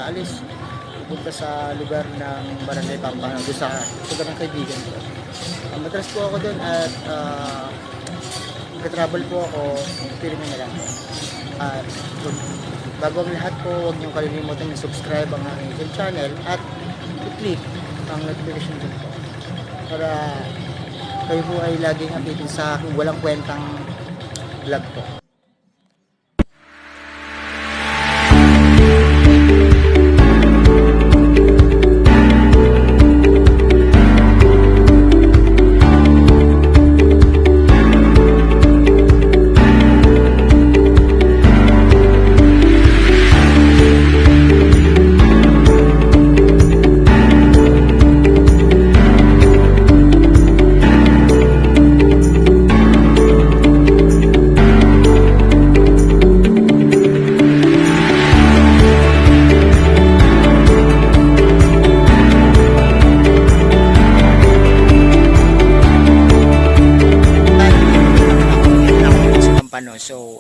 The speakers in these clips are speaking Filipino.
aalis pupunta sa lugar ng Barangay Pampano, doon sa lugar ng kaibigan ko. Matras po ako doon at magka-travel po ako, piling na lang po. At bago ang lahat po, huwag niyong kalimutan na subscribe ang aking YouTube channel at i-click ang notification bell po para kayo po ay laging updated sa aking walang kwentang vlog po. So,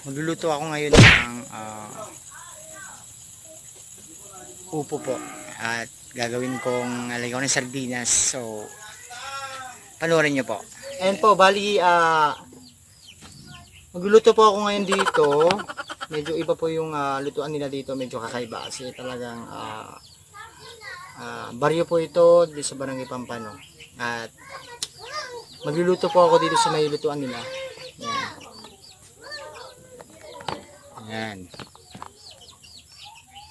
magluluto ako ngayon ng upo po at gagawin kong lagyan ng sardinas. So, panoorin nyo po. Ayan po, bali magluluto po ako ngayon dito. Medyo iba po yung lutuan nila dito, medyo kakaiba kasi talagang baryo po ito dito sa Barangay Pampano. At magluluto po ako dito sa may lutuan nila. Ayan. Ayan.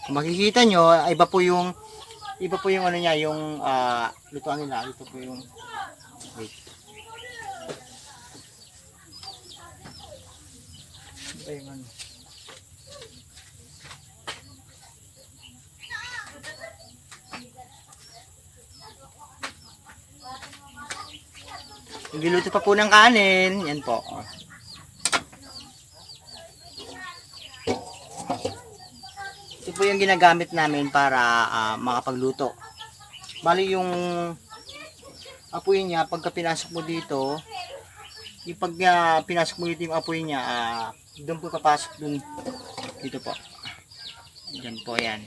Kung makikita nyo, iba po yung ano niya, yung lutuan nila. Ito po yung wait. Ito yung ano. Nagluluto pa po ng kanin. Yan po. Ito po yung ginagamit namin para makapagluto. Bali yung apoy niya, pagka pinasok mo dito, yung pag pinasok mo dito yung apoy niya, doon po papasok dun. Dito po. Yan po yan.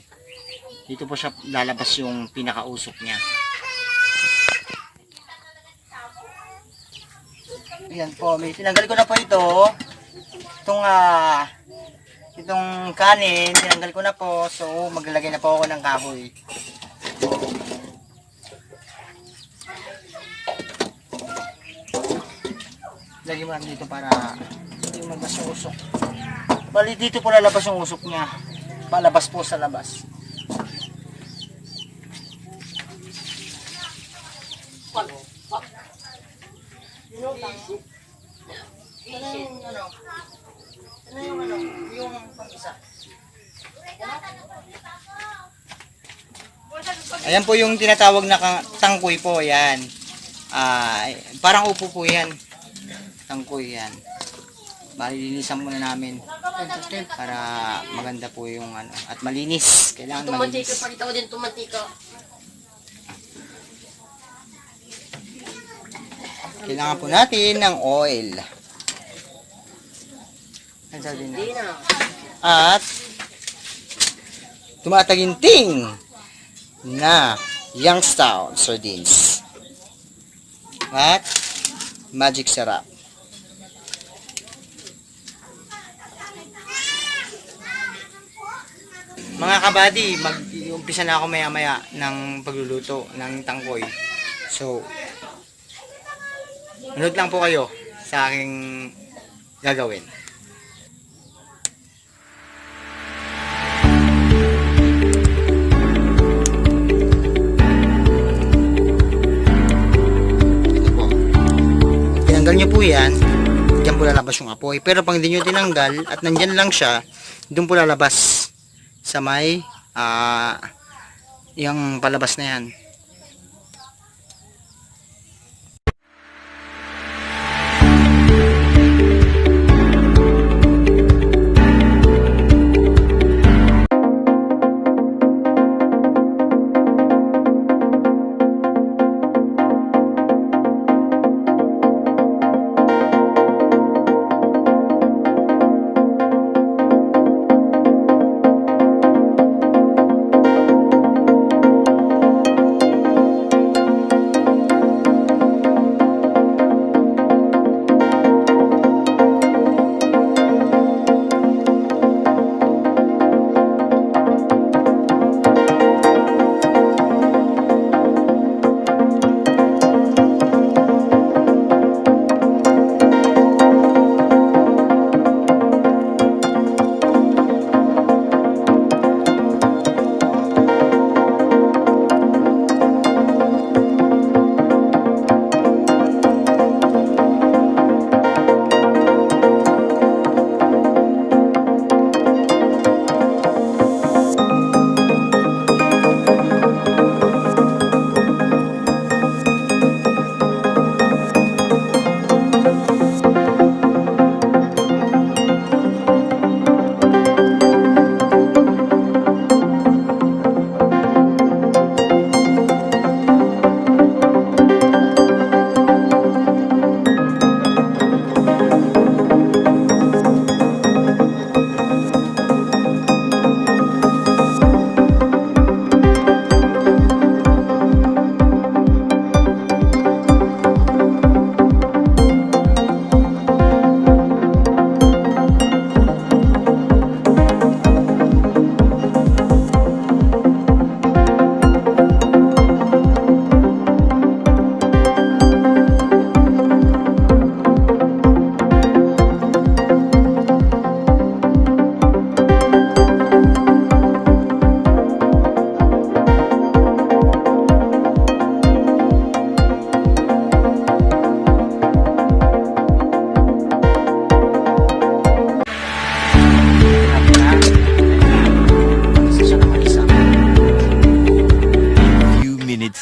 Dito po siya lalabas yung pinakausok niya. Ayan po, may tinanggal ko na po ito. Itong kanin, tinanggal ko na po. So, maglalagay na po ako ng kahoy. Lagyan mo natin dito para hindi magbas yung usok. Bali, dito po lalabas yung usok niya. Palabas po sa labas. Yung pang-isa. Ayan po yung tinatawag na tangkoy po, yan. Parang upo po yan. Tangkoy yan. Malilinisan muna namin para maganda po yung ano, at malinis. Kailangan malinis. Palitaw din tumantika. Kailangan po natin ng oil. At tumataginting na Youngstown sardines. At magic sarap. Mga kabady, mag-umpisa na ako maya-maya ng pagluluto ng tangkoy. So, manood lang po kayo sa aking gagawin. Ito po. Tinanggal nyo po yan. Diyan po lalabas yung apoy. Pero pag hindi nyo tinanggal at nandyan lang siya, doon po lalabas sa may yung palabas na yan.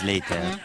later.